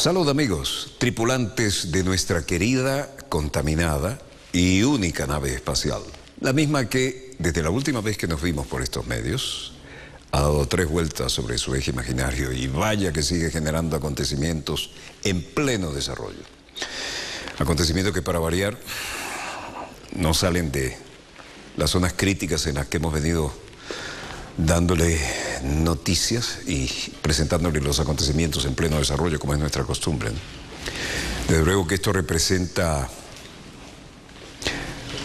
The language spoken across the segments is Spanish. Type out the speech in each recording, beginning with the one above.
Salud amigos, tripulantes de nuestra querida, contaminada y única nave espacial. La misma que, desde la última vez que nos vimos por estos medios, ha dado 3 vueltas sobre su eje imaginario y vaya que sigue generando acontecimientos en pleno desarrollo. Acontecimientos que, para variar, no salen de las zonas críticas en las que hemos venido dándole noticias y presentándole los acontecimientos en pleno desarrollo, como es nuestra costumbre, ¿no? Desde luego que esto representa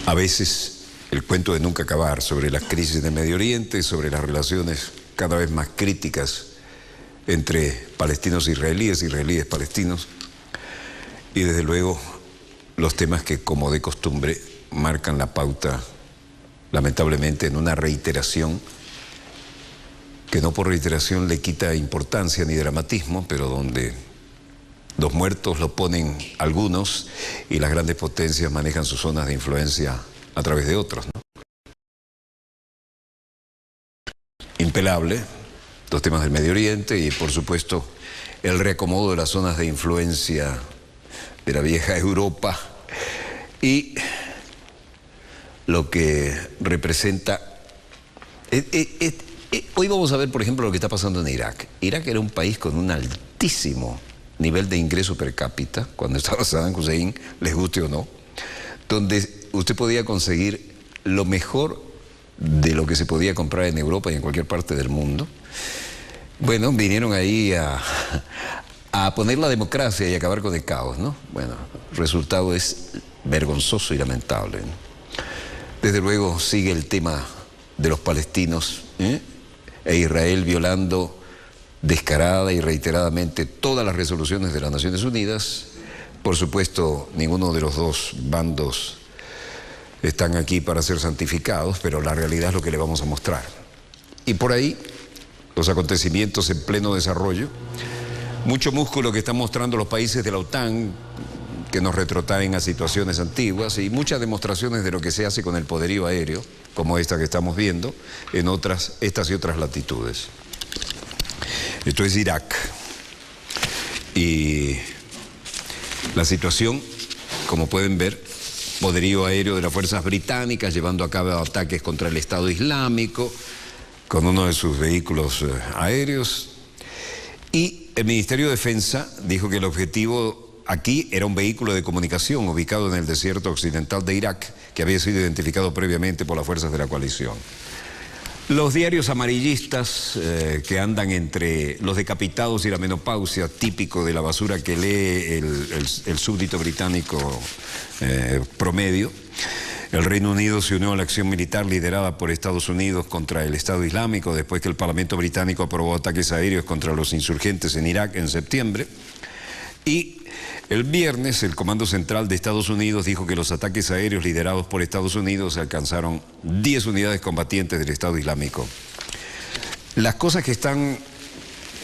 a veces el cuento de nunca acabar sobre las crisis de Medio Oriente, sobre las relaciones cada vez más críticas entre palestinos e israelíes, palestinos, y desde luego los temas que, como de costumbre, marcan la pauta, lamentablemente, en una reiteración que no por reiteración le quita importancia ni dramatismo, pero donde los muertos lo ponen algunos y las grandes potencias manejan sus zonas de influencia a través de otros, ¿no? Impelable, los temas del Medio Oriente y, por supuesto, el reacomodo de las zonas de influencia de la vieja Europa y lo que representa... Hoy vamos a ver, por ejemplo, lo que está pasando en Irak. Irak era un país con un altísimo nivel de ingreso per cápita, cuando estaba Saddam Hussein, les guste o no, donde usted podía conseguir lo mejor de lo que se podía comprar en Europa y en cualquier parte del mundo. Bueno, vinieron ahí a poner la democracia y acabar con el caos, ¿no? Bueno, el resultado es vergonzoso y lamentable, ¿no? Desde luego sigue el tema de los palestinos, e Israel violando descarada y reiteradamente todas las resoluciones de las Naciones Unidas. Por supuesto, ninguno de los dos bandos están aquí para ser santificados, pero la realidad es lo que le vamos a mostrar. Y por ahí, los acontecimientos en pleno desarrollo, mucho músculo que están mostrando los países de la OTAN, que nos retrotraen a situaciones antiguas, y muchas demostraciones de lo que se hace con el poderío aéreo, como esta que estamos viendo, en estas y otras latitudes. Esto es Irak. Y la situación, como pueden ver, poderío aéreo de las fuerzas británicas llevando a cabo ataques contra el Estado Islámico con uno de sus vehículos aéreos. Y el Ministerio de Defensa dijo que el objetivo aquí era un vehículo de comunicación ubicado en el desierto occidental de Irak, que había sido identificado previamente por las fuerzas de la coalición. Los diarios amarillistas que andan entre los decapitados y la menopausia, típico de la basura que lee el súbdito británico promedio. El Reino Unido se unió a la acción militar liderada por Estados Unidos contra el Estado Islámico después que el Parlamento británico aprobó ataques aéreos contra los insurgentes en Irak en septiembre. Y el viernes el Comando Central de Estados Unidos dijo que los ataques aéreos liderados por Estados Unidos alcanzaron 10 unidades combatientes del Estado Islámico. Las cosas que están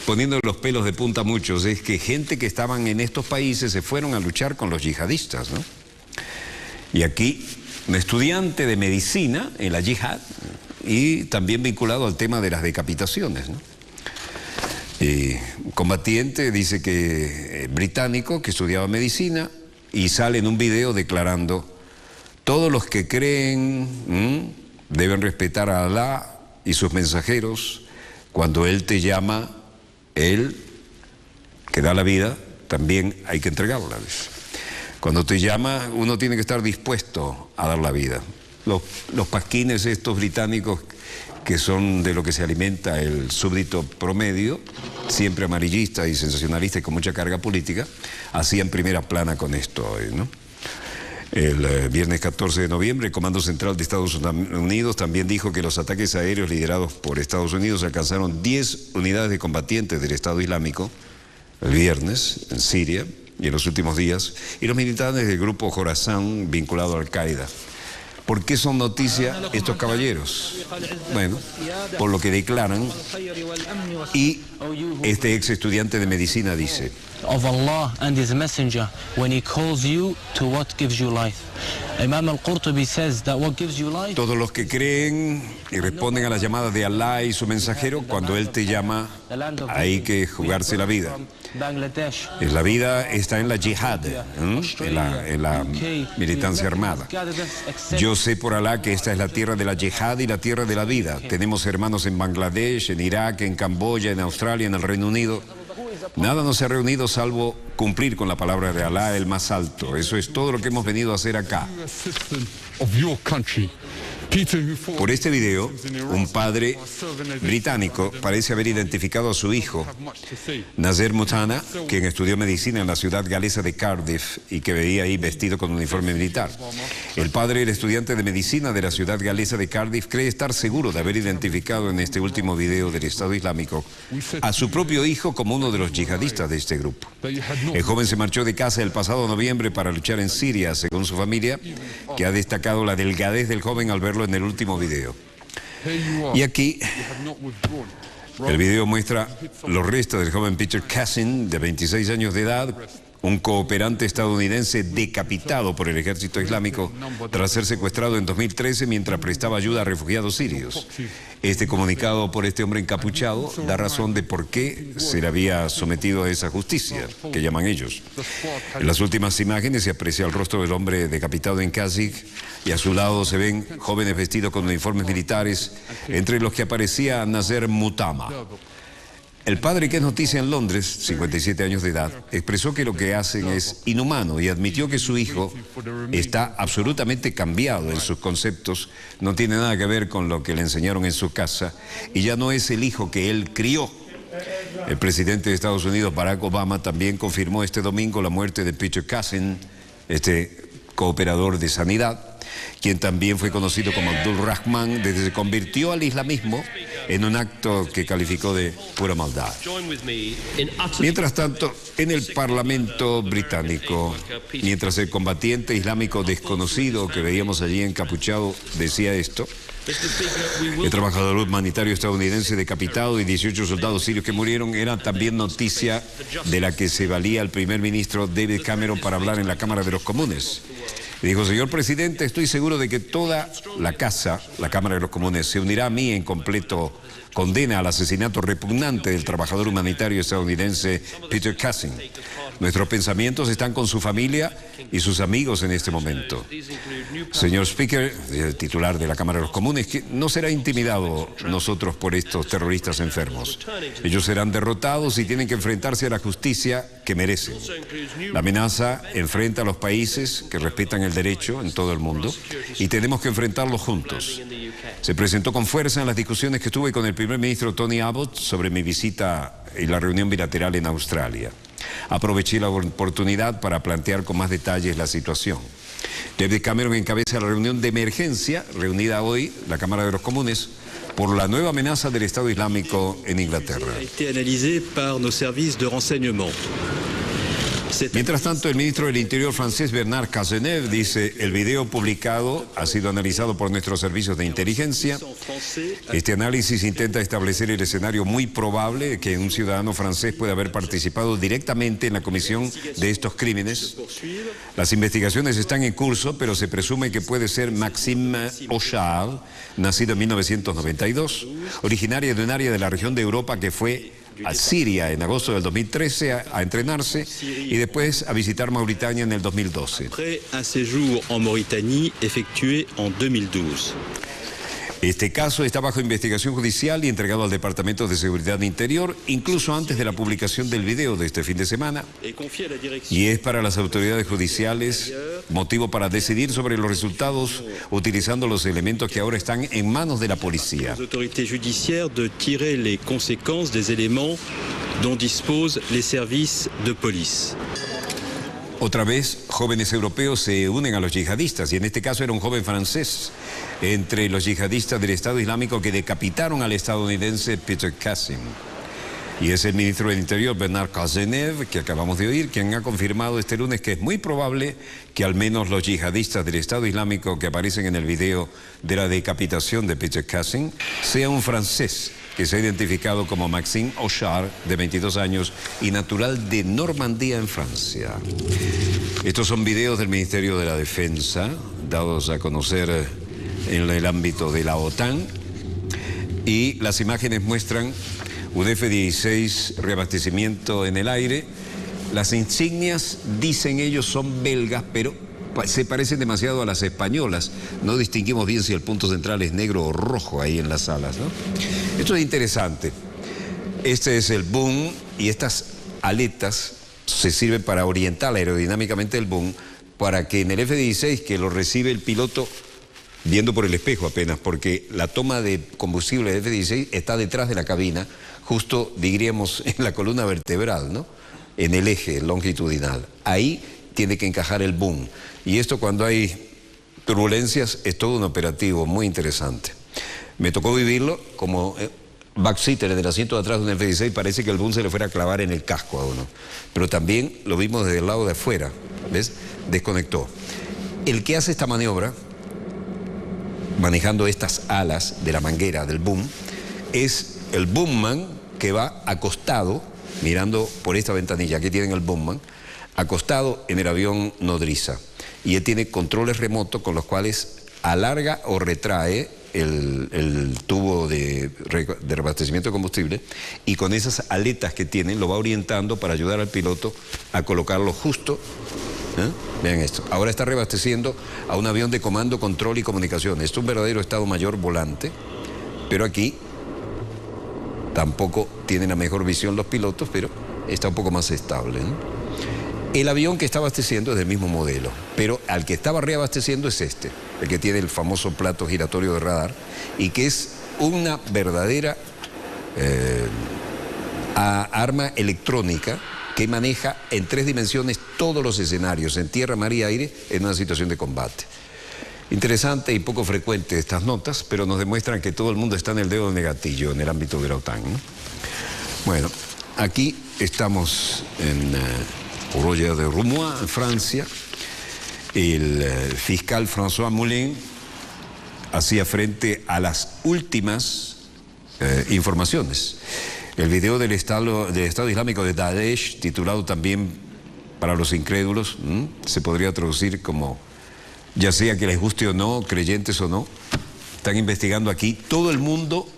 poniendo los pelos de punta a muchos es que gente que estaban en estos países se fueron a luchar con los yihadistas, ¿no? Y aquí, un estudiante de medicina en la yihad y también vinculado al tema de las decapitaciones, ¿no? Un combatiente dice que británico que estudiaba medicina y sale en un video declarando: todos los que creen deben respetar a Alá y sus mensajeros. Cuando Él te llama, Él que da la vida, también hay que entregarla. Cuando te llama, uno tiene que estar dispuesto a dar la vida. Los pasquines estos británicos, que son de lo que se alimenta el súbdito promedio, siempre amarillista y sensacionalista y con mucha carga política, hacían primera plana con esto hoy, ¿no? El viernes 14 de noviembre, el Comando Central de Estados Unidos también dijo que los ataques aéreos liderados por Estados Unidos alcanzaron 10 unidades de combatientes del Estado Islámico el viernes en Siria y en los últimos días, y los militantes del grupo Khorasan vinculado a Al-Qaeda. ¿Por qué son noticia estos caballeros? Bueno, por lo que declaran, y este ex estudiante de medicina dice: of Allah and His Messenger when He calls you to what gives you life. Imam al-Qurtubi says that what gives you life... Todos los que creen y responden a las llamadas de Allah y su mensajero, cuando Él te llama, hay que jugarse la vida. La vida está en la yihad, en la militancia armada. Yo sé por Alá que esta es la tierra de la yihad y la tierra de la vida. Tenemos hermanos en Bangladesh, en Irak, en Camboya, en Australia, en el Reino Unido. Nada nos ha reunido salvo cumplir con la palabra de Alá, el más alto. Eso es todo lo que hemos venido a hacer acá. Por este video, un padre británico parece haber identificado a su hijo, Nazer Mutana, quien estudió medicina en la ciudad galesa de Cardiff y que veía ahí vestido con un uniforme militar. El padre, el estudiante de medicina de la ciudad galesa de Cardiff, cree estar seguro de haber identificado en este último video del Estado Islámico a su propio hijo como uno de los yihadistas de este grupo. El joven se marchó de casa el pasado noviembre para luchar en Siria, según su familia, que ha destacado la delgadez del joven al verlo en el último video. Y aquí el video muestra los restos del joven Peter Cassin, de 26 años de edad, un cooperante estadounidense decapitado por el ejército islámico tras ser secuestrado en 2013 mientras prestaba ayuda a refugiados sirios. Este comunicado por este hombre encapuchado da razón de por qué se le había sometido a esa justicia, que llaman ellos. En las últimas imágenes se aprecia el rostro del hombre decapitado en Kazikh y a su lado se ven jóvenes vestidos con uniformes militares, entre los que aparecía Nazer Mutama. El padre, que es noticia en Londres, 57 años de edad, expresó que lo que hacen es inhumano y admitió que su hijo está absolutamente cambiado en sus conceptos, no tiene nada que ver con lo que le enseñaron en su casa y ya no es el hijo que él crió. El presidente de Estados Unidos, Barack Obama, también confirmó este domingo la muerte de Peter Cassin, este cooperador de sanidad, quien también fue conocido como Abdul Rahman, desde que se convirtió al islamismo en un acto que calificó de pura maldad. Mientras tanto, en el Parlamento británico, mientras el combatiente islámico desconocido que veíamos allí encapuchado decía esto, el trabajador humanitario estadounidense decapitado y 18 soldados sirios que murieron era también noticia de la que se valía el primer ministro David Cameron para hablar en la Cámara de los Comunes. Y dijo: señor presidente, estoy seguro de que toda la casa, la Cámara de los Comunes, se unirá a mí en completo condena al asesinato repugnante del trabajador humanitario estadounidense Peter Cassin. Nuestros pensamientos están con su familia y sus amigos en este momento. Señor Speaker, el titular de la Cámara de los Comunes, que no será intimidado nosotros por estos terroristas enfermos. Ellos serán derrotados y tienen que enfrentarse a la justicia que merecen. La amenaza enfrenta a los países que respetan el derecho en todo el mundo y tenemos que enfrentarlos juntos. Se presentó con fuerza en las discusiones que tuve con el primer ministro Tony Abbott sobre mi visita y la reunión bilateral en Australia. Aproveché la oportunidad para plantear con más detalles la situación. David Cameron encabeza la reunión de emergencia reunida hoy, la Cámara de los Comunes, por la nueva amenaza del Estado Islámico en Inglaterra. Mientras tanto, el ministro del Interior francés, Bernard Cazeneuve, dice: el video publicado ha sido analizado por nuestros servicios de inteligencia. Este análisis intenta establecer el escenario muy probable de que un ciudadano francés pueda haber participado directamente en la comisión de estos crímenes. Las investigaciones están en curso, pero se presume que puede ser Maxime Auchard, nacido en 1992, originaria de un área de la región de Europa que fue a Siria en agosto del 2013 a entrenarse y después a visitar Mauritania en el 2012. Este caso está bajo investigación judicial y entregado al Departamento de Seguridad Interior, incluso antes de la publicación del video de este fin de semana. Y es para las autoridades judiciales motivo para decidir sobre los resultados utilizando los elementos que ahora están en manos de la policía. Las autoridades judiciales de tirar las consecuencias de los elementos dont disposent les services de police. Otra vez, jóvenes europeos se unen a los yihadistas, y en este caso era un joven francés entre los yihadistas del Estado Islámico que decapitaron al estadounidense Peter Cassin. Y es el ministro del Interior, Bernard Cazeneuve, que acabamos de oír, quien ha confirmado este lunes que es muy probable que al menos los yihadistas del Estado Islámico que aparecen en el video de la decapitación de Peter Cassin sea un francés que se ha identificado como Maxime Auchard, de 22 años y natural de Normandía, en Francia. Estos son videos del Ministerio de la Defensa, dados a conocer en el ámbito de la OTAN, y las imágenes muestran un F-16 reabastecimiento en el aire. Las insignias, dicen ellos, son belgas, pero se parecen demasiado a las españolas. No distinguimos bien si el punto central es negro o rojo ahí en las alas, ¿no? Esto es interesante. Este es el boom, y estas aletas se sirven para orientar aerodinámicamente el boom, para que en el F-16, que lo recibe el piloto viendo por el espejo apenas, porque la toma de combustible del F-16 está detrás de la cabina, justo, diríamos, en la columna vertebral, ¿no? En el eje longitudinal. Ahí tiene que encajar el boom. Y esto, cuando hay turbulencias, es todo un operativo muy interesante. Me tocó vivirlo como backseater en el asiento de atrás de un F-16. Parece que el boom se le fuera a clavar en el casco a uno. Pero también lo vimos desde el lado de afuera, ¿ves? Desconectó. El que hace esta maniobra, manejando estas alas de la manguera del boom, es el boomman, que va acostado, mirando por esta ventanilla. Aquí tienen el boomman, acostado en el avión nodriza. Y él tiene controles remotos con los cuales alarga o retrae el tubo de reabastecimiento de combustible, y con esas aletas que tienen lo va orientando para ayudar al piloto a colocarlo justo. Vean esto. Ahora está reabasteciendo a un avión de comando, control y comunicación. Esto es un verdadero Estado Mayor volante, pero aquí tampoco tienen la mejor visión los pilotos, pero está un poco más estable, ¿no? El avión que está abasteciendo es del mismo modelo, pero al que estaba reabasteciendo es este, el que tiene el famoso plato giratorio de radar, y que es una verdadera arma electrónica que maneja en 3 dimensiones todos los escenarios, en tierra, mar y aire, en una situación de combate. Interesante y poco frecuente estas notas, pero nos demuestran que todo el mundo está en el dedo del gatillo en el ámbito de la OTAN, ¿no? Bueno, aquí estamos en Roger de Roumois, en Francia. El fiscal François Moulin hacía frente a las últimas informaciones. El video del Estado Islámico de Daesh, titulado también para los incrédulos, se podría traducir como, ya sea que les guste o no, creyentes o no, están investigando aquí. Todo el mundo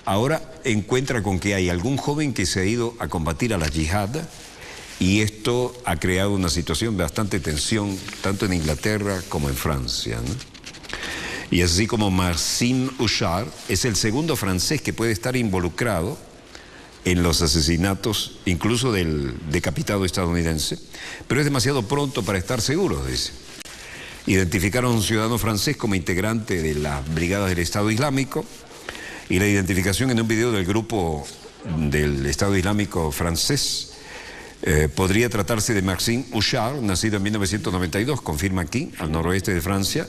ahora encuentra con que hay algún joven que se ha ido a combatir a la yihad, y esto ha creado una situación de bastante tensión, tanto en Inglaterra como en Francia, ¿no? Y así como Maxime Auchard es el segundo francés que puede estar involucrado en los asesinatos, incluso del decapitado estadounidense, pero es demasiado pronto para estar seguros, dice. Identificaron a un ciudadano francés como integrante de las brigadas del Estado Islámico, y la identificación en un video del grupo del Estado Islámico francés podría tratarse de Maxime Auchard, nacido en 1992, confirma aquí, al noroeste de Francia.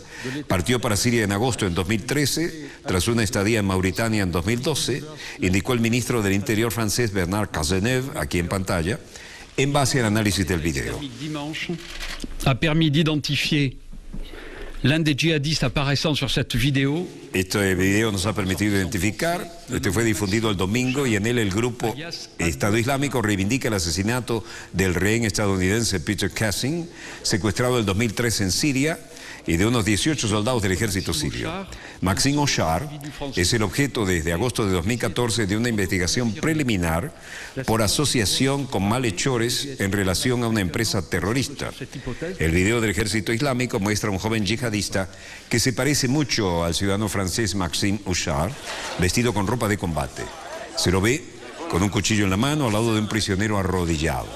Partió para Siria en agosto en 2013, tras una estadía en Mauritania en 2012, indicó el ministro del Interior francés Bernard Cazeneuve, aquí en pantalla, en base al análisis del video. Ha permis d'identifier l'un des djihadistes apparaissant sur cette vidéo. Este video nos ha permitido identificar. Este fue difundido el domingo, y en él el grupo Estado Islámico reivindica el asesinato del rehén estadounidense Peter Cassin, secuestrado en 2003 en Siria, y de unos 18 soldados del ejército sirio. Maxime Auchard es el objeto desde agosto de 2014 de una investigación preliminar por asociación con malhechores en relación a una empresa terrorista. El video del ejército islámico muestra a un joven yihadista que se parece mucho al ciudadano francés Maxime Auchard, vestido con ropa de combate. Se lo ve con un cuchillo en la mano al lado de un prisionero arrodillado.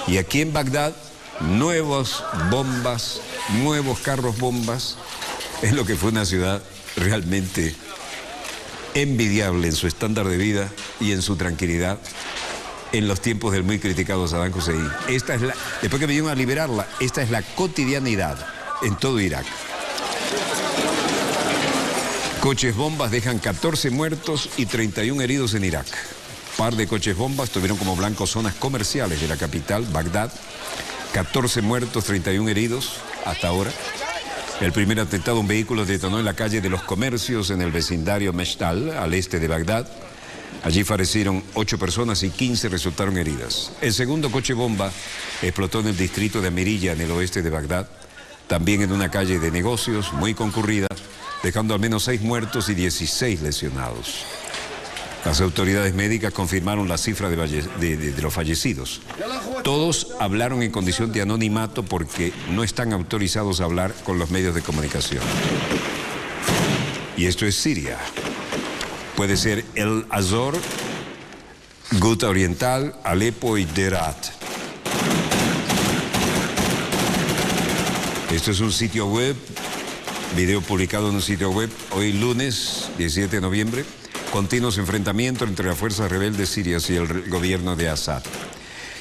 Y aquí en Bagdad, nuevas bombas, nuevos carros bombas. Es lo que fue una ciudad realmente envidiable en su estándar de vida y en su tranquilidad en los tiempos del muy criticado Saddam Hussein. Esta es después que vinieron a liberarla, esta es la cotidianidad en todo Irak. Coches bombas dejan 14 muertos y 31 heridos en Irak. par de coches bombas tuvieron como blanco zonas comerciales de la capital, Bagdad. 14 muertos, 31 heridos hasta ahora. El primer atentado, un vehículo detonó en la calle de los Comercios en el vecindario Meshtal, al este de Bagdad. Allí fallecieron 8 personas y 15 resultaron heridas. El segundo coche bomba explotó en el distrito de Amirilla, en el oeste de Bagdad, también en una calle de negocios muy concurrida, dejando al menos 6 muertos y 16 lesionados. Las autoridades médicas confirmaron la cifra de los fallecidos. Todos hablaron en condición de anonimato porque no están autorizados a hablar con los medios de comunicación. Y esto es Siria. Puede ser El Azor, Ghouta Oriental, Alepo y Derat. Esto es un sitio web, video publicado en un sitio web hoy lunes 17 de noviembre. Continuos enfrentamientos entre las fuerzas rebeldes sirias y el gobierno de Assad.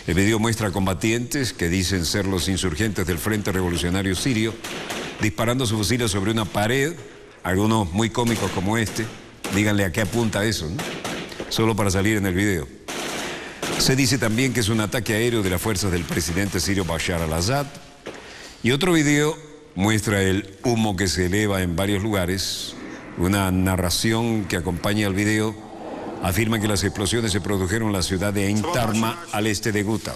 El video muestra a combatientes que dicen ser los insurgentes del Frente Revolucionario Sirio disparando sus fusiles sobre una pared, algunos muy cómicos como este. Díganle a qué apunta eso, ¿no? Solo para salir en el video. Se dice también que es un ataque aéreo de las fuerzas del presidente sirio Bashar al-Assad. Y otro video muestra el humo que se eleva en varios lugares. Una narración que acompaña el video afirma que las explosiones se produjeron en la ciudad de Ain Tarma, al este de Ghouta.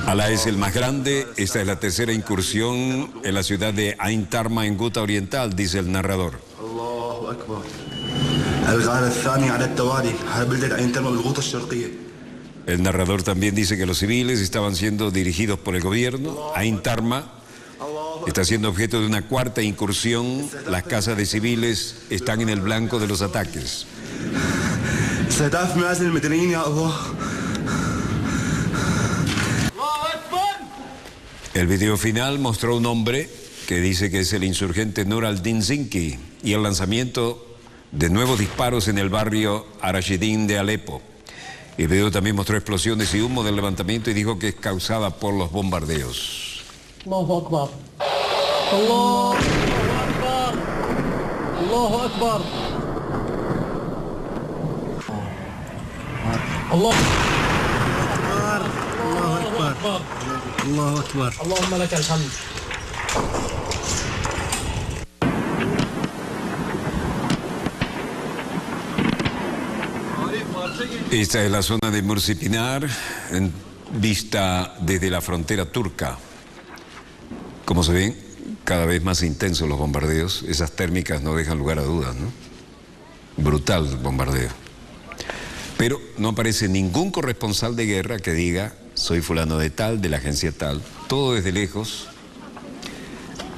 Alá es el más grande. Esta es la tercera incursión en la ciudad de Ain Tarma, en Ghouta Oriental, dice el narrador. El narrador también dice que los civiles estaban siendo dirigidos por el gobierno. Ain Tarma está siendo objeto de una cuarta incursión. Las casas de civiles están en el blanco de los ataques. El video final mostró un hombre que dice que es el insurgente Nur al-Din Zinki y el lanzamiento de nuevos disparos en el barrio Arashidin de Alepo. El video también mostró explosiones y humo del levantamiento y dijo que es causada por los bombardeos. Allahu Akbar. Allahu Akbar. Allahu Akbar. Allahu Akbar. Allahu Akbar. Allahumma lakal hamd. Esta es la zona de Mursi Pinar, vista desde la frontera turca. Como se ven, cada vez más intensos los bombardeos. Esas térmicas no dejan lugar a dudas, ¿no? Brutal bombardeo. Pero no aparece ningún corresponsal de guerra que diga, soy fulano de tal, de la agencia tal. Todo desde lejos.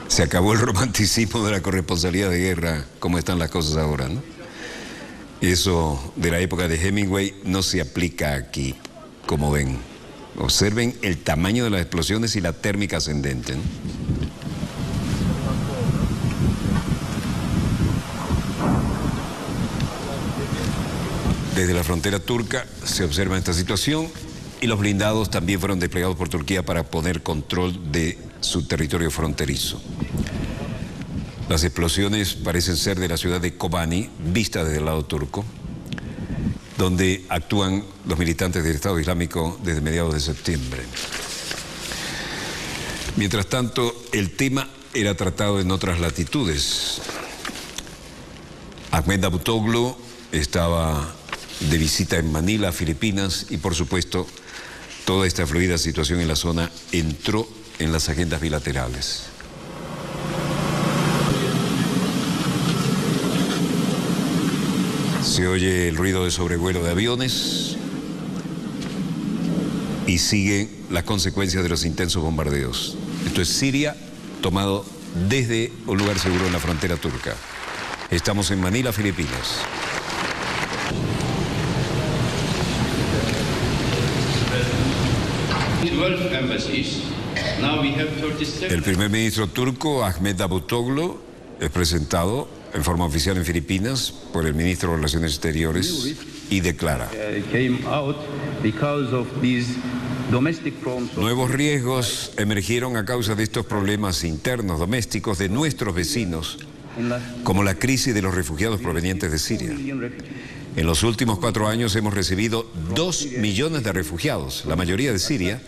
Se acabó el romanticismo de la corresponsalía de guerra, como están las cosas ahora, ¿no? Eso de la época de Hemingway no se aplica aquí, como ven. Observen el tamaño de las explosiones y la térmica ascendente, ¿no? Desde la frontera turca se observa esta situación y los blindados también fueron desplegados por Turquía para poner control de su territorio fronterizo. Las explosiones parecen ser de la ciudad de Kobani, vista desde el lado turco, donde actúan los militantes del Estado Islámico desde mediados de septiembre. Mientras tanto, el tema era tratado en otras latitudes. Ahmed Davutoglu estaba de visita en Manila, Filipinas, y por supuesto, toda esta fluida situación en la zona entró en las agendas bilaterales. Se oye el ruido de sobrevuelo de aviones y siguen las consecuencias de los intensos bombardeos. Esto es Siria, tomado desde un lugar seguro en la frontera turca. Estamos en Manila, Filipinas. El primer ministro turco, Ahmed Davutoglu, es presentado en forma oficial en Filipinas por el ministro de Relaciones Exteriores y declara: nuevos riesgos emergieron a causa de estos problemas internos domésticos de nuestros vecinos como la crisis de los refugiados provenientes de Siria. En los últimos 4 años hemos recibido 2 millones de refugiados, la mayoría de Siria,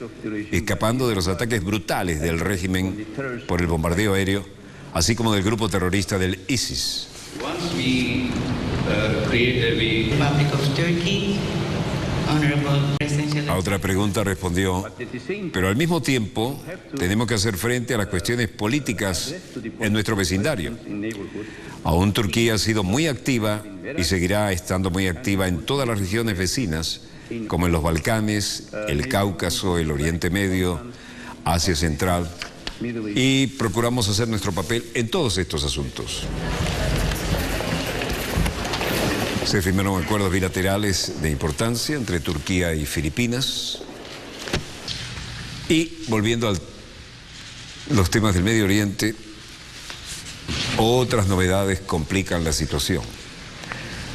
escapando de los ataques brutales del régimen por el bombardeo aéreo, así como del grupo terrorista del ISIS. A otra pregunta respondió, pero al mismo tiempo tenemos que hacer frente a las cuestiones políticas en nuestro vecindario. Aún Turquía ha sido muy activa y seguirá estando muy activa en todas las regiones vecinas, como en los Balcanes, el Cáucaso, el Oriente Medio, Asia Central, y procuramos hacer nuestro papel en todos estos asuntos. Se firmaron acuerdos bilaterales de importancia entre Turquía y Filipinas. Y volviendo a los temas del Medio Oriente, otras novedades complican la situación.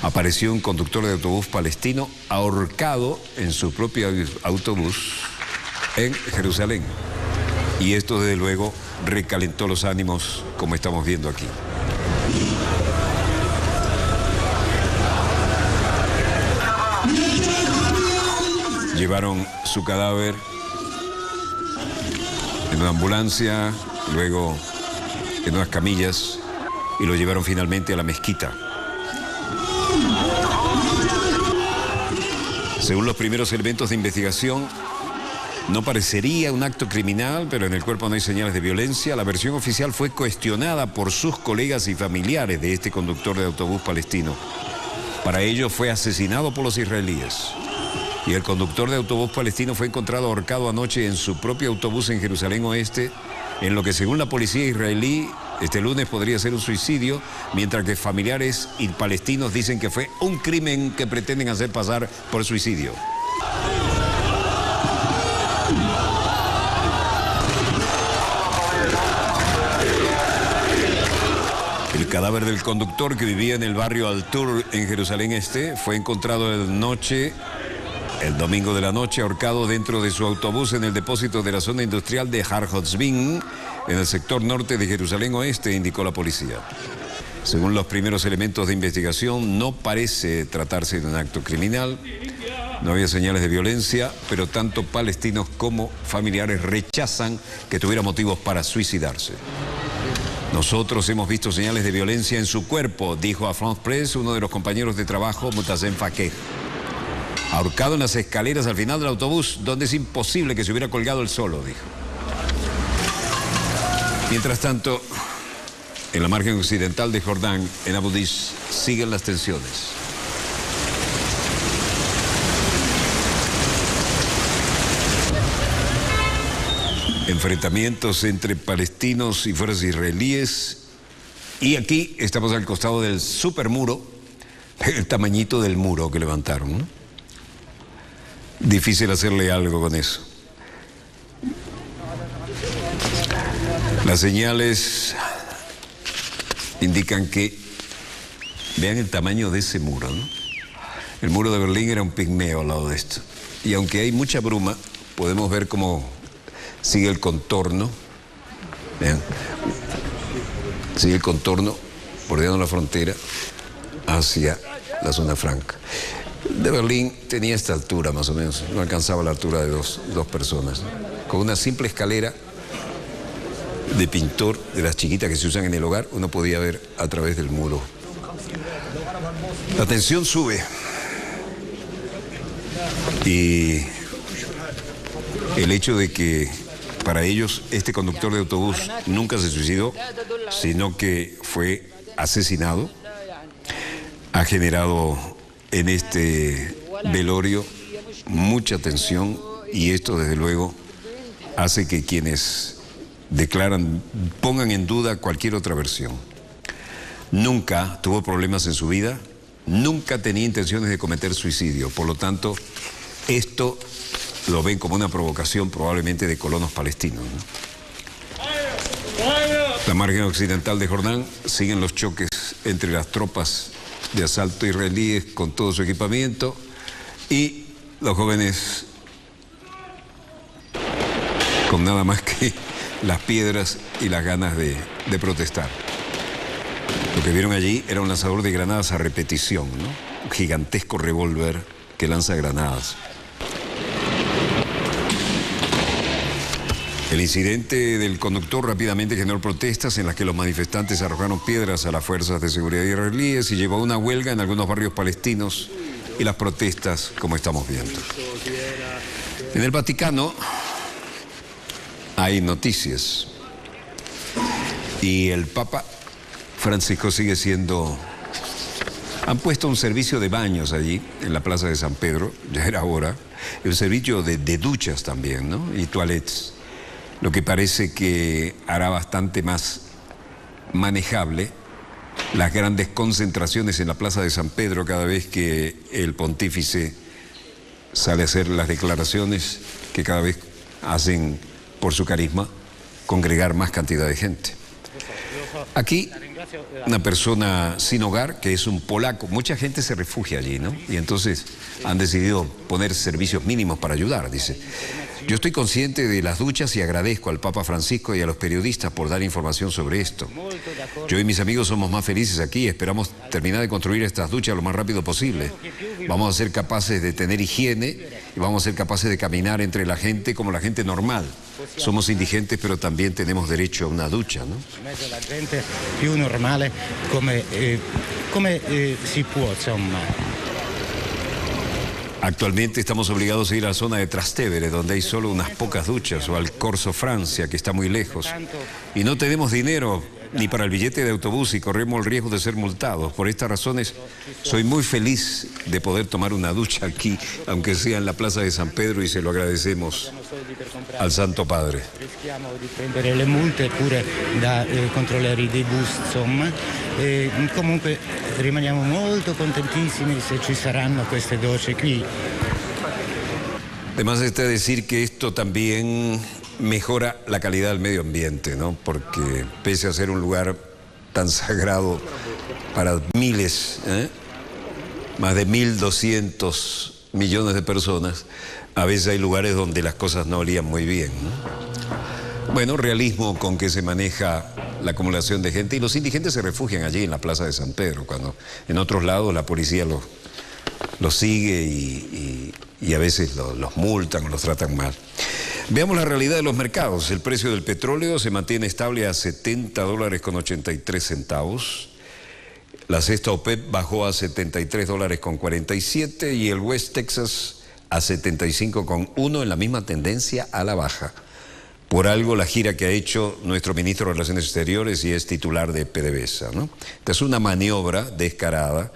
Apareció un conductor de autobús palestino ahorcado en su propio autobús en Jerusalén. Y esto, desde luego, recalentó los ánimos, como estamos viendo aquí. Llevaron su cadáver en una ambulancia, luego en unas camillas, y lo llevaron finalmente a la mezquita. Según los primeros elementos de investigación, no parecería un acto criminal, pero en el cuerpo no hay señales de violencia. La versión oficial fue cuestionada por sus colegas y familiares de este conductor de autobús palestino. Para ello fue asesinado por los israelíes. Y el conductor de autobús palestino fue encontrado ahorcado anoche en su propio autobús en Jerusalén Oeste, en lo que según la policía israelí, este lunes podría ser un suicidio, mientras que familiares y palestinos dicen que fue un crimen que pretenden hacer pasar por suicidio. El cadáver del conductor, que vivía en el barrio Al-Tur en Jerusalén Este, fue encontrado el domingo de la noche, ahorcado dentro de su autobús en el depósito de la zona industrial de Har Hozvin, en el sector norte de Jerusalén Oeste, indicó la policía. Según los primeros elementos de investigación, no parece tratarse de un acto criminal. No había señales de violencia, pero tanto palestinos como familiares rechazan que tuviera motivos para suicidarse. Nosotros hemos visto señales de violencia en su cuerpo, dijo a France Press uno de los compañeros de trabajo, Mutazem Fakeh. Ahorcado en las escaleras al final del autobús, donde es imposible que se hubiera colgado él solo, dijo. Mientras tanto, en la margen occidental de Jordán, en Abu Dis, siguen las tensiones. Enfrentamientos entre palestinos y fuerzas israelíes. Y aquí estamos al costado del supermuro, el tamañito del muro que levantaron, ¿no? Difícil hacerle algo con eso. Las señales indican que, vean el tamaño de ese muro, ¿no? El muro de Berlín era un pigmeo al lado de esto. Y aunque hay mucha bruma, podemos ver cómo sigue el contorno. Vean. Sigue el contorno bordeando la frontera hacia la zona franca. De Berlín tenía esta altura más o menos, no alcanzaba la altura de dos personas, ¿no? Con una simple escalera de pintor, de las chiquitas que se usan en el hogar, uno podía ver a través del muro. La tensión sube y el hecho de que para ellos este conductor de autobús nunca se suicidó, sino que fue asesinado, ha generado en este velorio mucha tensión, y esto desde luego hace que quienes declaran pongan en duda cualquier otra versión. Nunca tuvo problemas en su vida, nunca tenía intenciones de cometer suicidio, por lo tanto esto lo ven como una provocación probablemente de colonos palestinos, ¿no? La margen occidental de Jordán siguen los choques entre las tropas de asalto israelíes con todo su equipamiento y los jóvenes con nada más que las piedras y las ganas de protestar. Lo que vieron allí era un lanzador de granadas a repetición, ¿no? Un gigantesco revólver que lanza granadas. El incidente del conductor rápidamente generó protestas en las que los manifestantes arrojaron piedras a las fuerzas de seguridad israelíes y llevó a una huelga en algunos barrios palestinos y las protestas, como estamos viendo. En el Vaticano hay noticias y el Papa Francisco sigue siendo... Han puesto un servicio de baños allí, en la Plaza de San Pedro, ya era hora, y un servicio de duchas también, ¿no? Y toilettes, lo que parece que hará bastante más manejable las grandes concentraciones en la Plaza de San Pedro cada vez que el pontífice sale a hacer las declaraciones que cada vez hacen, por su carisma, congregar más cantidad de gente. Aquí, una persona sin hogar, que es un polaco, mucha gente se refugia allí, ¿no? Y entonces han decidido poner servicios mínimos para ayudar, dice. Yo estoy consciente de las duchas y agradezco al Papa Francisco y a los periodistas por dar información sobre esto. Yo y mis amigos somos más felices aquí, esperamos terminar de construir estas duchas lo más rápido posible. Vamos a ser capaces de tener higiene y vamos a ser capaces de caminar entre la gente como la gente normal. Somos indigentes, pero también tenemos derecho a una ducha, ¿no? La gente più normale come si può, insomma. Actualmente estamos obligados a ir a la zona de Trastevere, donde hay solo unas pocas duchas, o al Corso Francia, que está muy lejos. Y no tenemos dinero ni para el billete de autobús y corremos el riesgo de ser multados. Por estas razones, soy muy feliz de poder tomar una ducha aquí, aunque sea en la Plaza de San Pedro, y se lo agradecemos al Santo Padre. Rischiamo di prendere le multe pure da controllori dei bus, insomma. Comunque rimaniamo molto contentissimi se ci saranno queste docce qui. Además está decir que esto también mejora la calidad del medio ambiente, ¿no? Porque pese a ser un lugar tan sagrado para miles, más de 1.200 millones de personas, a veces hay lugares donde las cosas no olían muy bien, ¿no? Bueno, realismo con que se maneja la acumulación de gente, y los indigentes se refugian allí en la Plaza de San Pedro, cuando en otros lados la policía los sigue y a veces los multan o los tratan mal. Veamos la realidad de los mercados. El precio del petróleo se mantiene estable a $70.83. La cesta OPEP bajó a $73.47 y el West Texas a 75,1 en la misma tendencia a la baja. Por algo la gira que ha hecho nuestro ministro de Relaciones Exteriores y es titular de PDVSA, ¿no? Esta es una maniobra descarada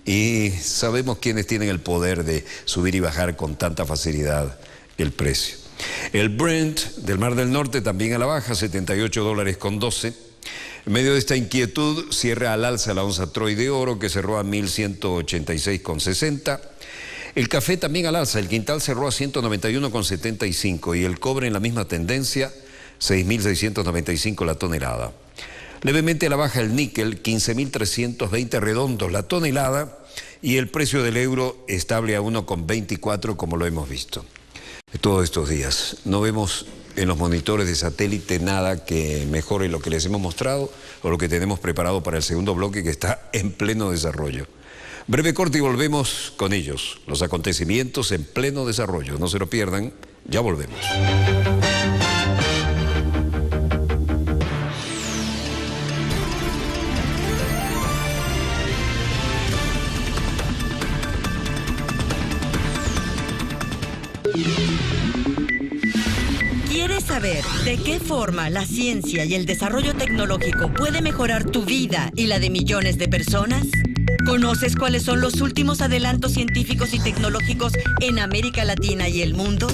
y sabemos quiénes tienen el poder de subir y bajar con tanta facilidad el precio. El Brent del Mar del Norte también a la baja, $78.12. En medio de esta inquietud cierra al alza la onza Troy de oro, que cerró a 1.186,60. El café también al alza, el quintal cerró a 191,75 y el cobre en la misma tendencia, 6.695 la tonelada. Levemente a la baja el níquel, 15.320 redondos la tonelada, y el precio del euro estable a 1,24 como lo hemos visto todos estos días. No vemos en los monitores de satélite nada que mejore lo que les hemos mostrado o lo que tenemos preparado para el segundo bloque, que está en pleno desarrollo. Breve corte y volvemos con ellos. Los acontecimientos en pleno desarrollo. No se lo pierdan, ya volvemos. ¿Quieres saber de qué forma la ciencia y el desarrollo tecnológico puede mejorar tu vida y la de millones de personas? ¿Conoces cuáles son los últimos adelantos científicos y tecnológicos en América Latina y el mundo?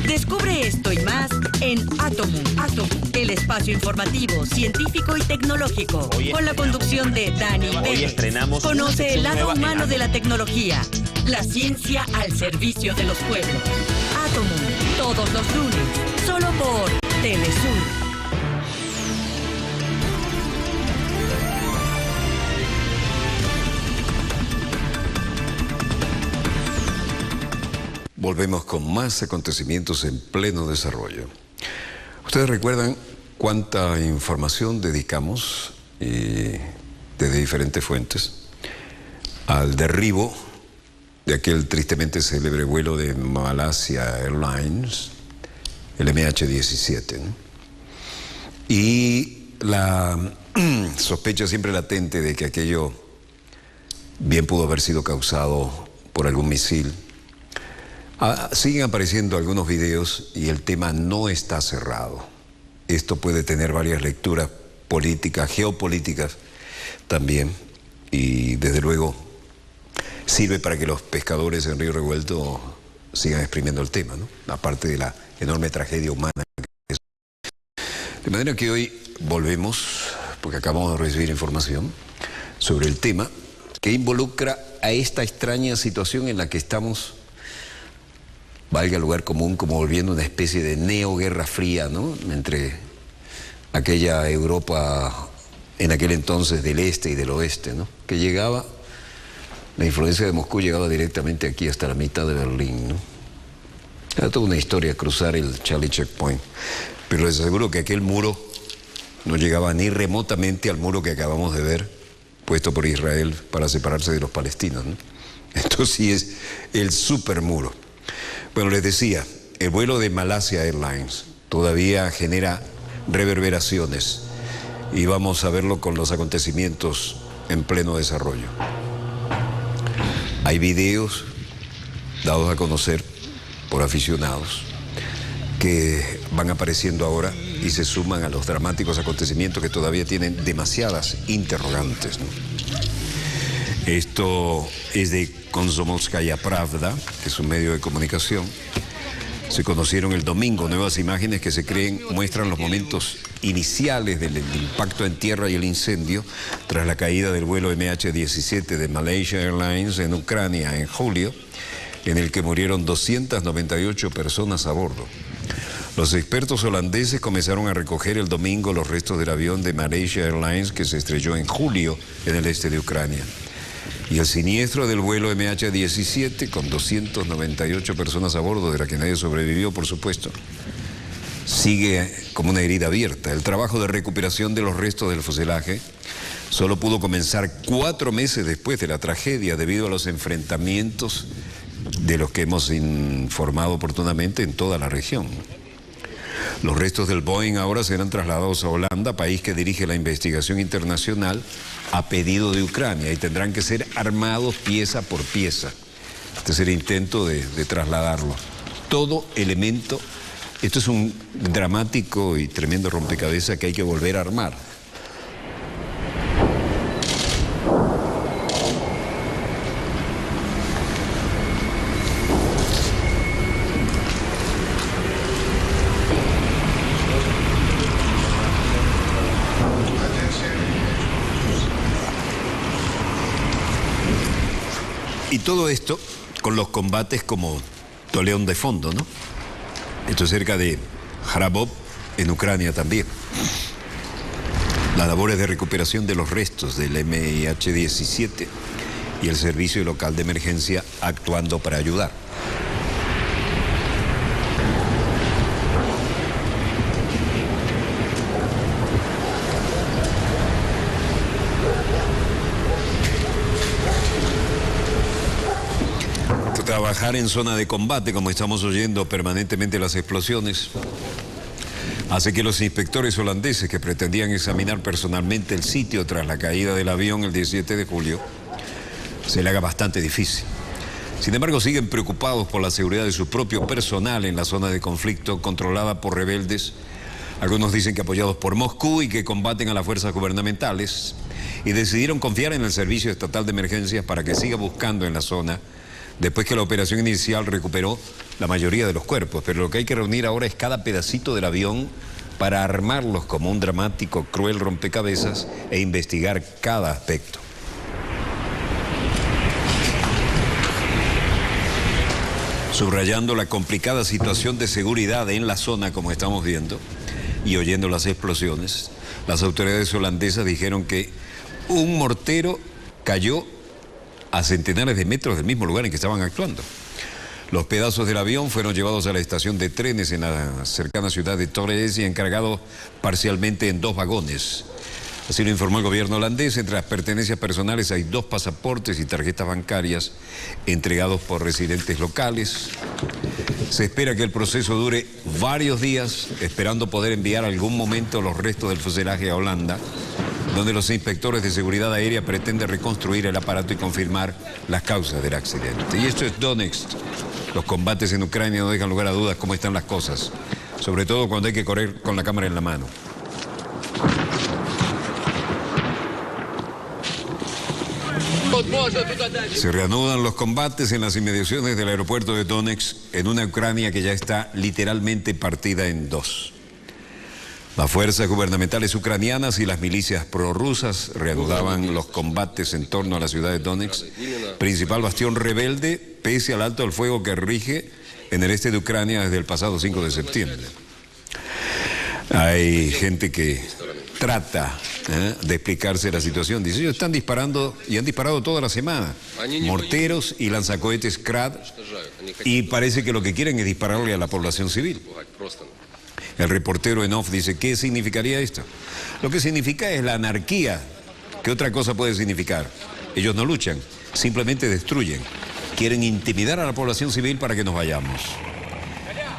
Descubre esto y más en Atomu, el espacio informativo, científico y tecnológico, con la conducción de Dani Pérez. Conoce el lado humano de la tecnología, la ciencia al servicio de los pueblos. Atomu, todos los lunes, solo por Telesur. Volvemos con más acontecimientos en pleno desarrollo. ¿Ustedes recuerdan cuánta información dedicamos desde diferentes fuentes, al derribo de aquel tristemente célebre vuelo de Malaysia Airlines, el MH17, ¿no? Y la sospecha siempre latente de que aquello bien pudo haber sido causado por algún misil. Siguen apareciendo algunos videos y el tema no está cerrado. Esto puede tener varias lecturas políticas, geopolíticas también, y desde luego sirve para que los pescadores en Río Revuelto sigan exprimiendo el tema, ¿no? Aparte de la enorme tragedia humana. De manera que hoy volvemos, porque acabamos de recibir información sobre el tema que involucra a esta extraña situación en la que estamos, valga el lugar común, como volviendo una especie de neoguerra fría, ¿no? Entre aquella Europa en aquel entonces del este y del oeste, ¿no? Que llegaba, la influencia de Moscú llegaba directamente aquí hasta la mitad de Berlín, ¿no? Era toda una historia cruzar el Charlie Checkpoint, pero les aseguro que aquel muro no llegaba ni remotamente al muro que acabamos de ver puesto por Israel para separarse de los palestinos, ¿no? Esto sí es el supermuro. Bueno, les decía, el vuelo de Malaysia Airlines todavía genera reverberaciones y vamos a verlo con los acontecimientos en pleno desarrollo. Hay videos dados a conocer por aficionados que van apareciendo ahora y se suman a los dramáticos acontecimientos que todavía tienen demasiadas interrogantes, ¿no? Esto es de Komsomolskaya Pravda, que es un medio de comunicación. Se conocieron el domingo nuevas imágenes que se creen muestran los momentos iniciales del impacto en tierra y el incendio tras la caída del vuelo MH17 de Malaysia Airlines en Ucrania en julio, en el que murieron 298 personas a bordo. Los expertos holandeses comenzaron a recoger el domingo los restos del avión de Malaysia Airlines que se estrelló en julio en el este de Ucrania. Y el siniestro del vuelo MH17, con 298 personas a bordo, de la que nadie sobrevivió, por supuesto, sigue como una herida abierta. El trabajo de recuperación de los restos del fuselaje solo pudo comenzar 4 meses después de la tragedia, debido a los enfrentamientos de los que hemos informado oportunamente en toda la región. Los restos del Boeing ahora serán trasladados a Holanda, país que dirige la investigación internacional a pedido de Ucrania, y tendrán que ser armados pieza por pieza. Este es el intento de trasladarlo. Todo elemento, esto es un dramático y tremendo rompecabezas que hay que volver a armar. Y todo esto con los combates como Toleón de fondo, ¿no? Esto es cerca de Kharabov, en Ucrania también. Las labores de recuperación de los restos del MH17 y el servicio local de emergencia actuando para ayudar. Trabajar en zona de combate, como estamos oyendo permanentemente las explosiones, hace que los inspectores holandeses que pretendían examinar personalmente el sitio tras la caída del avión el 17 de julio, se le haga bastante difícil. Sin embargo, siguen preocupados por la seguridad de su propio personal en la zona de conflicto controlada por rebeldes. Algunos dicen que apoyados por Moscú y que combaten a las fuerzas gubernamentales, y decidieron confiar en el Servicio Estatal de Emergencias para que siga buscando en la zona, después que la operación inicial recuperó la mayoría de los cuerpos. Pero lo que hay que reunir ahora es cada pedacito del avión para armarlos como un dramático, cruel rompecabezas e investigar cada aspecto. Subrayando la complicada situación de seguridad en la zona, como estamos viendo, y oyendo las explosiones, las autoridades holandesas dijeron que un mortero cayó a centenares de metros del mismo lugar en que estaban actuando. Los pedazos del avión fueron llevados a la estación de trenes en la cercana ciudad de Torres y encargados parcialmente en 2 vagones. Así lo informó el gobierno holandés. Entre las pertenencias personales hay 2 pasaportes y tarjetas bancarias entregados por residentes locales. Se espera que el proceso dure varios días, esperando poder enviar algún momento los restos del fuselaje a Holanda, donde los inspectores de seguridad aérea pretenden reconstruir el aparato y confirmar las causas del accidente. Y esto es Donetsk. Los combates en Ucrania no dejan lugar a dudas cómo están las cosas, sobre todo cuando hay que correr con la cámara en la mano. Se reanudan los combates en las inmediaciones del aeropuerto de Donetsk, en una Ucrania que ya está literalmente partida en 2. Las fuerzas gubernamentales ucranianas y las milicias prorrusas reanudaban los combates en torno a la ciudad de Donetsk, principal bastión rebelde, pese al alto al fuego que rige en el este de Ucrania desde el pasado 5 de septiembre. Hay gente que trata de explicarse la situación. Dice, ellos están disparando y han disparado toda la semana. Morteros y lanzacohetes Scrad, y parece que lo que quieren es dispararle a la población civil. El reportero en off dice, ¿qué significaría esto? Lo que significa es la anarquía. ¿Qué otra cosa puede significar? Ellos no luchan, simplemente destruyen. Quieren intimidar a la población civil para que nos vayamos.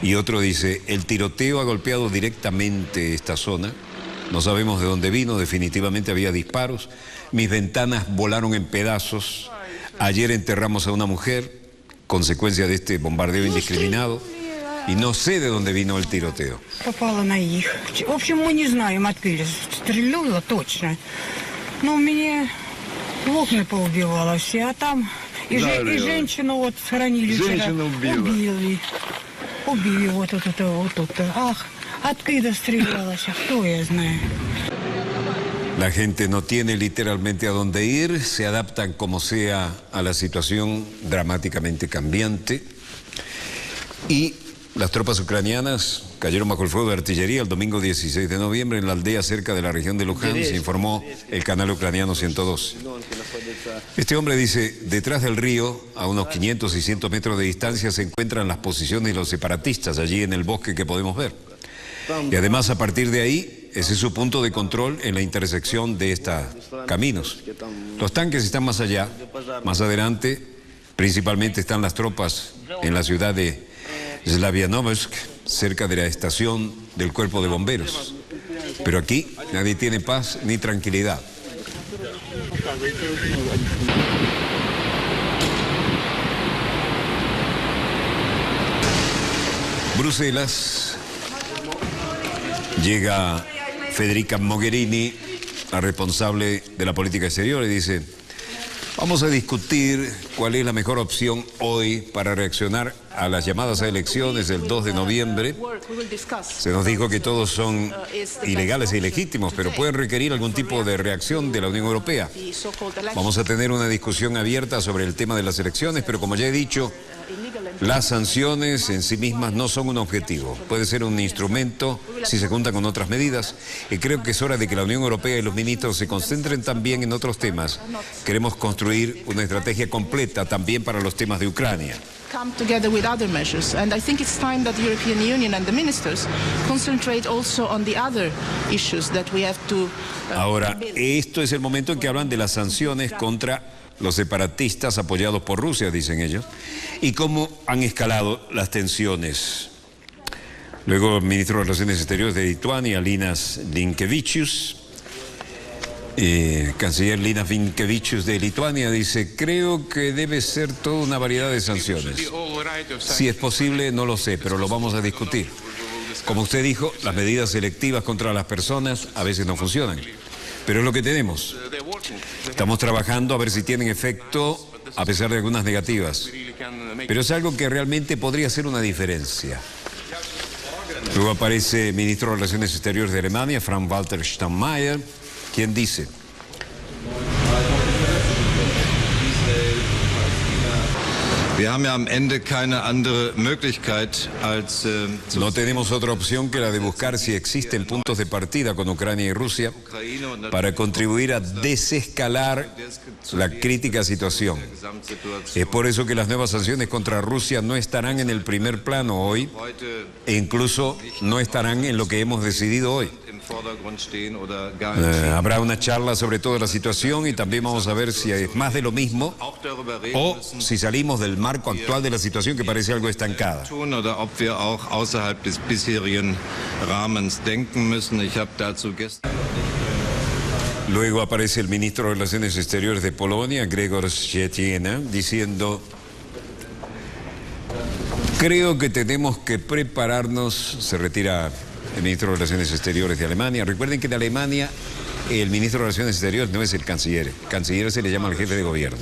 Y otro dice, el tiroteo ha golpeado directamente esta zona. No sabemos de dónde vino, definitivamente había disparos. Mis ventanas volaron en pedazos. Ayer enterramos a una mujer, consecuencia de este bombardeo indiscriminado. Y no sé de dónde vino el tiroteo. Попала на их. В общем, мы не знаем, откуда стрельнула точно. Но мне окна поубивало все, а там и женщину вот схоронили вчера. Убили вот тут. Ах, откуда стрелялась, кто я знаю. La gente no tiene literalmente a dónde ir, se adaptan como sea a la situación dramáticamente cambiante. Y las tropas ucranianas cayeron bajo el fuego de artillería el domingo 16 de noviembre en la aldea cerca de la región de Luhansk, informó el canal ucraniano 112. Este hombre dice, detrás del río, a unos 500 y 100 metros de distancia, se encuentran las posiciones de los separatistas, allí en el bosque que podemos ver. Y además, a partir de ahí, ese es su punto de control en la intersección de estos caminos. Los tanques están más allá, más adelante, principalmente están las tropas en la ciudad de Slavianovsk, cerca de la estación del cuerpo de bomberos. Pero aquí nadie tiene paz ni tranquilidad. Bruselas, llega Federica Mogherini, la responsable de la política exterior, y dice, vamos a discutir cuál es la mejor opción hoy para reaccionar a las llamadas a elecciones del 2 de noviembre. Se nos dijo que todos son ilegales e ilegítimos, pero pueden requerir algún tipo de reacción de la Unión Europea. Vamos a tener una discusión abierta sobre el tema de las elecciones, pero como ya he dicho, las sanciones en sí mismas no son un objetivo. Puede ser un instrumento si se juntan con otras medidas. Y creo que es hora de que la Unión Europea y los ministros se concentren también en otros temas. Queremos construir una estrategia completa también para los temas de Ucrania. Come together with other measures, and I think it's time that the European Union and the ministers concentrate also on the other issues that we have to. Ahora, esto es el momento en que hablan de las sanciones contra los separatistas apoyados por Rusia, dicen ellos, y cómo han escalado las tensiones. Luego, el ministro de Relaciones Exteriores de Lituania, Linas Linkevičius, canciller Linas Linkevičius de Lituania, dice, creo que debe ser toda una variedad de sanciones. Si es posible, no lo sé, pero lo vamos a discutir. Como usted dijo, las medidas selectivas contra las personas a veces no funcionan, pero es lo que tenemos. Estamos trabajando a ver si tienen efecto a pesar de algunas negativas, pero es algo que realmente podría hacer una diferencia. Luego aparece el ministro de Relaciones Exteriores de Alemania, Frank-Walter Steinmeier, quien dice, no tenemos otra opción que la de buscar si existen puntos de partida con Ucrania y Rusia para contribuir a desescalar la crítica situación. Es por eso que las nuevas sanciones contra Rusia no estarán en el primer plano hoy e incluso no estarán en lo que hemos decidido hoy. Habrá una charla sobre toda la situación y también vamos a ver si es más de lo mismo o si salimos del marco actual de la situación que parece algo estancada. Luego aparece el ministro de Relaciones Exteriores de Polonia, Grzegorz Schetyna, diciendo: creo que tenemos que prepararnos. Se retira el ministro de Relaciones Exteriores de Alemania. Recuerden que en Alemania el ministro de Relaciones Exteriores no es el canciller. Canciller se le llama al jefe de gobierno.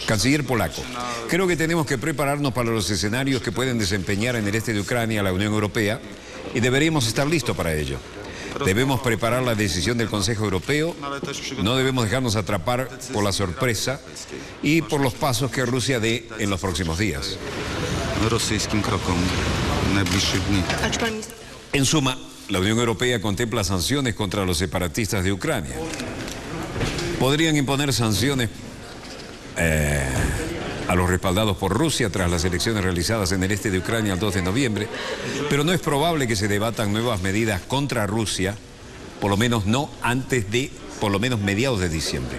Canciller polaco. Creo que tenemos que prepararnos para los escenarios que pueden desempeñar en el este de Ucrania la Unión Europea y deberíamos estar listos para ello. Debemos preparar la decisión del Consejo Europeo, no debemos dejarnos atrapar por la sorpresa y por los pasos que Rusia dé en los próximos días. En suma, la Unión Europea contempla sanciones contra los separatistas de Ucrania. Podrían imponer sanciones a los respaldados por Rusia tras las elecciones realizadas en el este de Ucrania el 2 de noviembre, pero no es probable que se debatan nuevas medidas contra Rusia, por lo menos no antes de, por lo menos mediados de diciembre.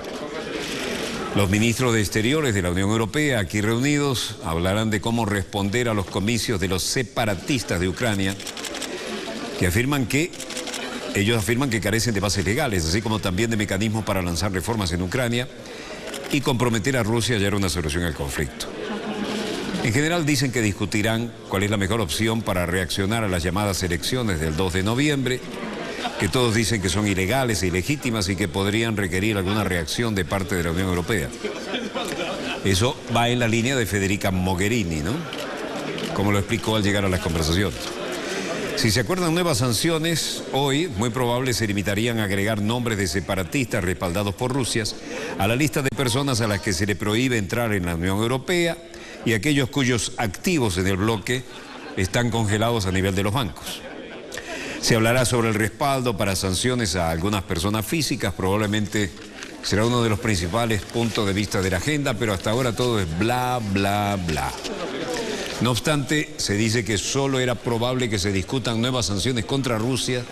Los ministros de Exteriores de la Unión Europea, aquí reunidos, hablarán de cómo responder a los comicios de los separatistas de Ucrania, que ellos afirman que carecen de bases legales, así como también de mecanismos para lanzar reformas en Ucrania y comprometer a Rusia a hallar una solución al conflicto. En general dicen que discutirán cuál es la mejor opción para reaccionar a las llamadas elecciones del 2 de noviembre, que todos dicen que son ilegales e ilegítimas y que podrían requerir alguna reacción de parte de la Unión Europea. Eso va en la línea de Federica Mogherini, ¿no? Como lo explicó al llegar a las conversaciones. Si se acuerdan nuevas sanciones, hoy muy probable se limitarían a agregar nombres de separatistas respaldados por Rusia a la lista de personas a las que se le prohíbe entrar en la Unión Europea y aquellos cuyos activos en el bloque están congelados a nivel de los bancos. Se hablará sobre el respaldo para sanciones a algunas personas físicas, probablemente será uno de los principales puntos de vista de la agenda, pero hasta ahora todo es bla, bla, bla. No obstante, se dice que solo era probable que se discutan nuevas sanciones contra Rusia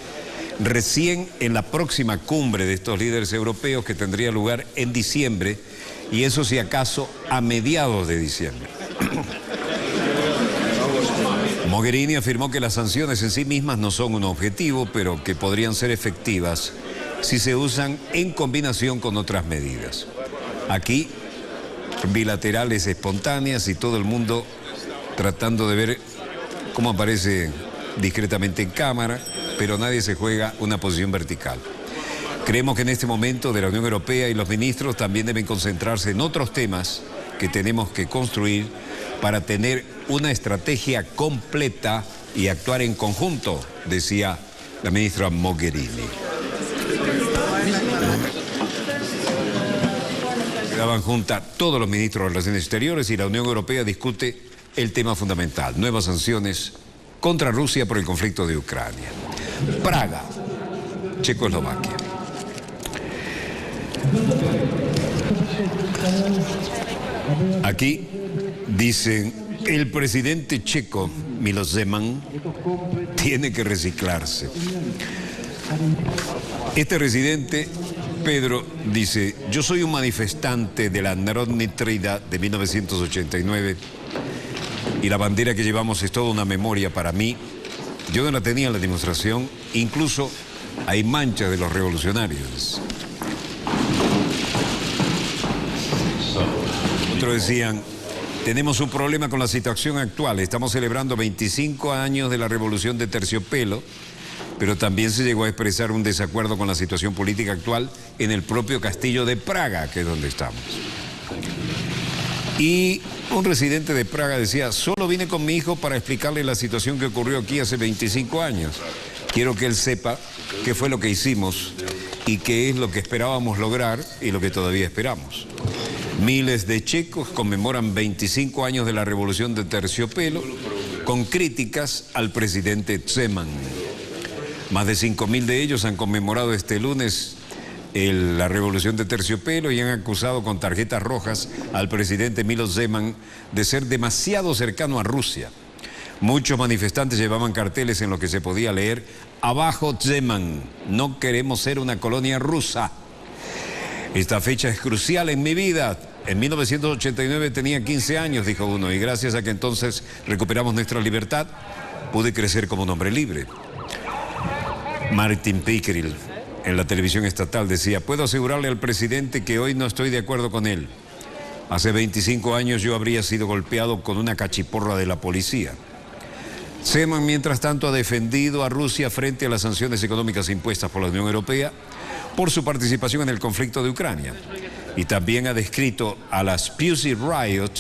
recién en la próxima cumbre de estos líderes europeos que tendría lugar en diciembre, y eso si acaso a mediados de diciembre. Mogherini afirmó que las sanciones en sí mismas no son un objetivo, pero que podrían ser efectivas si se usan en combinación con otras medidas. Aquí, bilaterales espontáneas y todo el mundo tratando de ver cómo aparece discretamente en cámara, pero nadie se juega una posición vertical. Creemos que en este momento de la Unión Europea y los ministros también deben concentrarse en otros temas que tenemos que construir para tener una estrategia completa y actuar en conjunto, decía la ministra Mogherini. Quedaban juntas todos los ministros de Relaciones Exteriores y la Unión Europea discute el tema fundamental: nuevas sanciones contra Rusia por el conflicto de Ucrania. Praga, Checoslovaquia. Aquí dicen: el presidente checo Miloš Zeman tiene que reciclarse. Este residente, Pedro, dice: yo soy un manifestante de la Narodny Trida de 1989 y la bandera que llevamos es toda una memoria para mí. Yo no la tenía en la demostración, incluso hay manchas de los revolucionarios. Otros decían: tenemos un problema con la situación actual, estamos celebrando 25 años de la revolución de terciopelo, pero también se llegó a expresar un desacuerdo con la situación política actual en el propio castillo de Praga, que es donde estamos. Y un residente de Praga decía: solo vine con mi hijo para explicarle la situación que ocurrió aquí hace 25 años. Quiero que él sepa qué fue lo que hicimos y qué es lo que esperábamos lograr y lo que todavía esperamos. Miles de checos conmemoran 25 años de la revolución de terciopelo con críticas al presidente Zeman. Más de 5.000 de ellos han conmemorado este lunes la revolución de terciopelo y han acusado con tarjetas rojas al presidente Miloš Zeman de ser demasiado cercano a Rusia. Muchos manifestantes llevaban carteles en los que se podía leer: abajo Zeman, no queremos ser una colonia rusa. Esta fecha es crucial en mi vida. En 1989 tenía 15 años, dijo uno, y gracias a que entonces recuperamos nuestra libertad, pude crecer como un hombre libre. Martin Pickerel, en la televisión estatal, decía: puedo asegurarle al presidente que hoy no estoy de acuerdo con él. Hace 25 años yo habría sido golpeado con una cachiporra de la policía. Zeman, mientras tanto, ha defendido a Rusia frente a las sanciones económicas impuestas por la Unión Europea por su participación en el conflicto de Ucrania. Y también ha descrito a las Pussy Riot,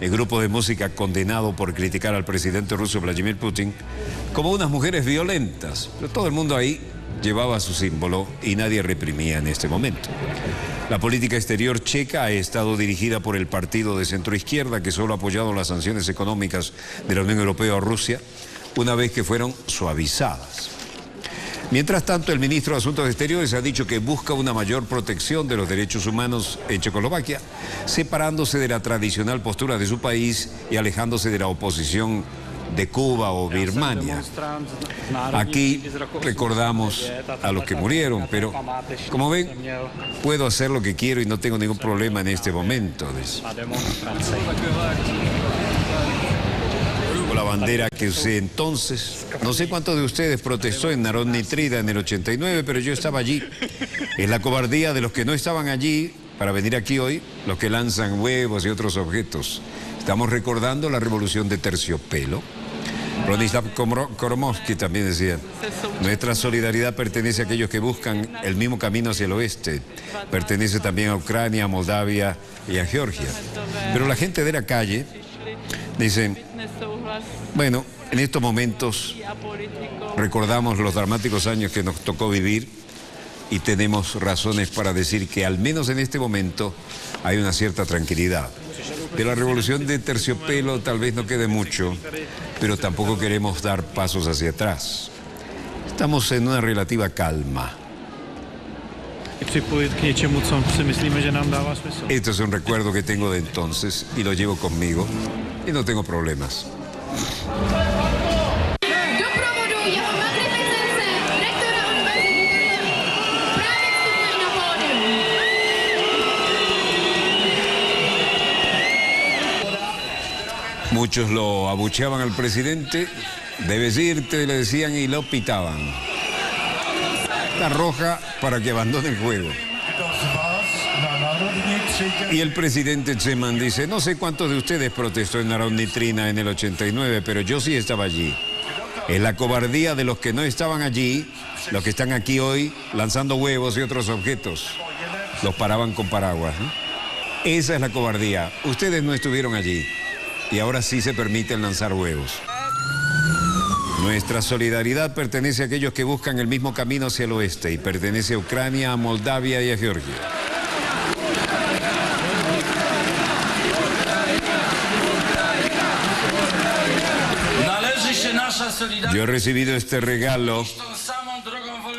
el grupo de música condenado por criticar al presidente ruso Vladimir Putin, como unas mujeres violentas. Pero todo el mundo ahí llevaba su símbolo y nadie reprimía en este momento. La política exterior checa ha estado dirigida por el partido de centroizquierda, que solo ha apoyado las sanciones económicas de la Unión Europea a Rusia una vez que fueron suavizadas. Mientras tanto, el ministro de Asuntos Exteriores ha dicho que busca una mayor protección de los derechos humanos en Checoslovaquia, separándose de la tradicional postura de su país y alejándose de la oposición de Cuba o Birmania. Aquí recordamos a los que murieron, pero como ven, puedo hacer lo que quiero y no tengo ningún problema en este momento. La bandera que usé entonces, no sé cuántos de ustedes protestó en Narodny Trida en el 89, pero yo estaba allí. Es la cobardía de los que no estaban allí para venir aquí hoy, los que lanzan huevos y otros objetos. Estamos recordando la revolución de Terciopelo. Bronislav Komorowski también decía: nuestra solidaridad pertenece a aquellos que buscan el mismo camino hacia el oeste. Pertenece también a Ucrania, a Moldavia y a Georgia. Pero la gente de la calle dice: bueno, en estos momentos recordamos los dramáticos años que nos tocó vivir y tenemos razones para decir que al menos en este momento hay una cierta tranquilidad. De la revolución de Terciopelo tal vez no quede mucho, pero tampoco queremos dar pasos hacia atrás. Estamos en una relativa calma. Esto es un recuerdo que tengo de entonces y lo llevo conmigo y no tengo problemas. Muchos lo abucheaban al presidente: debes irte, le decían, y lo pitaban. La roja para que abandone el juego. Y el presidente Zeman dice: no sé cuántos de ustedes protestó en Narodny Trida en el 89, pero yo sí estaba allí. Es la cobardía de los que no estaban allí, los que están aquí hoy lanzando huevos y otros objetos. Los paraban con paraguas, ¿no? Esa es la cobardía. Ustedes no estuvieron allí y ahora sí se permiten lanzar huevos. Nuestra solidaridad pertenece a aquellos que buscan el mismo camino hacia el oeste y pertenece a Ucrania, a Moldavia y a Georgia. Yo he recibido este regalo.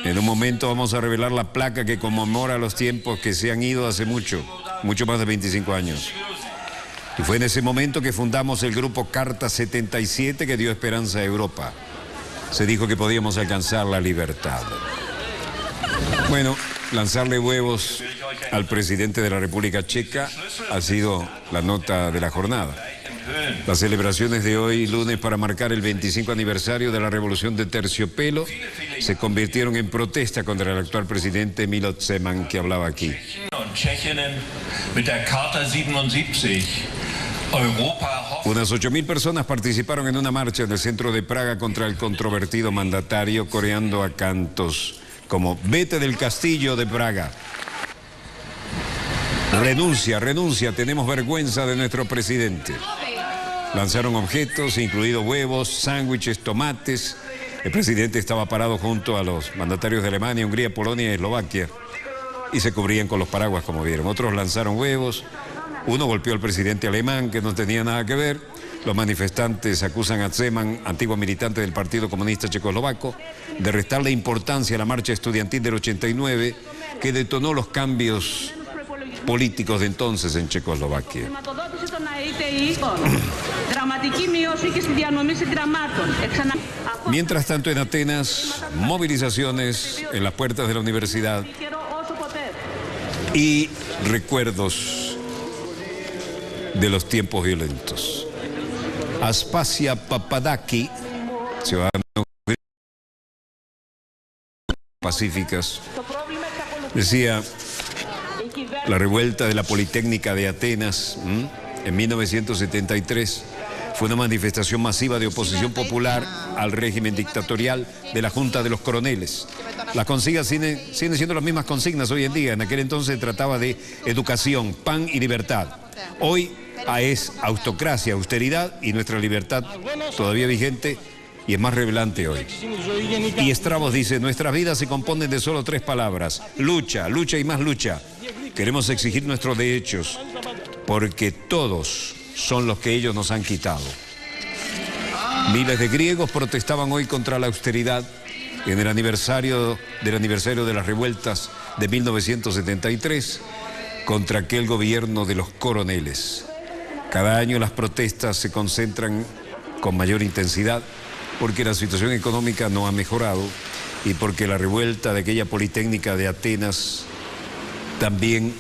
En un momento vamos a revelar la placa que conmemora los tiempos que se han ido hace mucho más de 25 años. Y fue en ese momento que fundamos el grupo Carta 77 que dio esperanza a Europa. Se dijo que podíamos alcanzar la libertad. Bueno, lanzarle huevos al presidente de la República Checa ha sido la nota de la jornada. Las celebraciones de hoy, lunes, para marcar el 25 aniversario de la revolución de Terciopelo, se convirtieron en protesta contra el actual presidente Milot Zeman, que hablaba aquí. Unas 8.000 personas participaron en una marcha en el centro de Praga contra el controvertido mandatario, coreando a cantos como "Vete del castillo de Praga". Renuncia, renuncia, tenemos vergüenza de nuestro presidente. Lanzaron objetos, incluidos huevos, sándwiches, tomates. El presidente estaba parado junto a los mandatarios de Alemania, Hungría, Polonia y Eslovaquia y se cubrían con los paraguas, como vieron. Otros lanzaron huevos. Uno golpeó al presidente alemán, que no tenía nada que ver. Los manifestantes acusan a Zeman, antiguo militante del Partido Comunista Checoslovaco, de restarle importancia a la marcha estudiantil del 89, que detonó los cambios políticos de entonces en Checoslovaquia. Mientras tanto, en Atenas, movilizaciones en las puertas de la universidad y recuerdos de los tiempos violentos. Aspasia Papadaki, ciudadano pacíficas, decía: la revuelta de la Politécnica de Atenas en 1973 fue una manifestación masiva de oposición popular al régimen dictatorial de la Junta de los Coroneles. Las consignas siguen siendo las mismas consignas hoy en día. En aquel entonces se trataba de educación, pan y libertad. Hoy es autocracia, austeridad y nuestra libertad todavía vigente y es más revelante hoy. Y Estrabos dice: nuestras vidas se componen de solo 3 palabras: lucha, lucha y más lucha. Queremos exigir nuestros derechos porque todos son los que ellos nos han quitado. Miles de griegos protestaban hoy contra la austeridad en el aniversario de las revueltas de 1973 contra aquel gobierno de los coroneles. Cada año las protestas se concentran con mayor intensidad porque la situación económica no ha mejorado y porque la revuelta de aquella Politécnica de Atenas también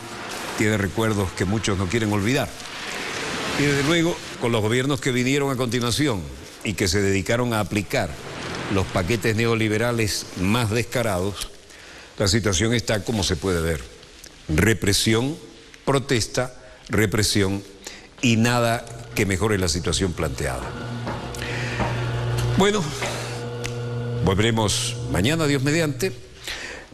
tiene recuerdos que muchos no quieren olvidar. Y desde luego, con los gobiernos que vinieron a continuación y que se dedicaron a aplicar los paquetes neoliberales más descarados, la situación está como se puede ver: represión, protesta, represión y nada que mejore la situación planteada. Bueno, volveremos mañana, Dios mediante,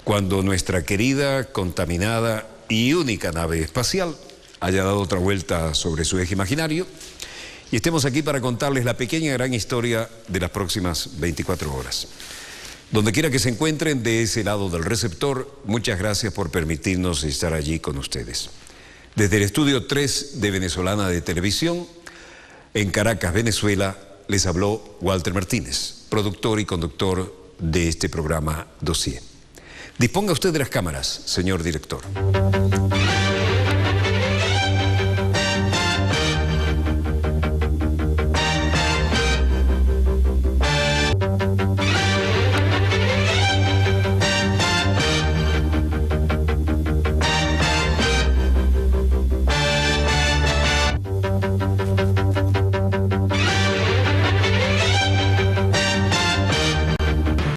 cuando nuestra querida, contaminada y única nave espacial haya dado otra vuelta sobre su eje imaginario y estemos aquí para contarles la pequeña y gran historia de las próximas 24 horas. Donde quiera que se encuentren de ese lado del receptor, muchas gracias por permitirnos estar allí con ustedes. Desde el estudio 3 de Venezolana de Televisión, en Caracas, Venezuela, les habló Walter Martínez, productor y conductor de este programa Dossier. Disponga usted de las cámaras, señor director.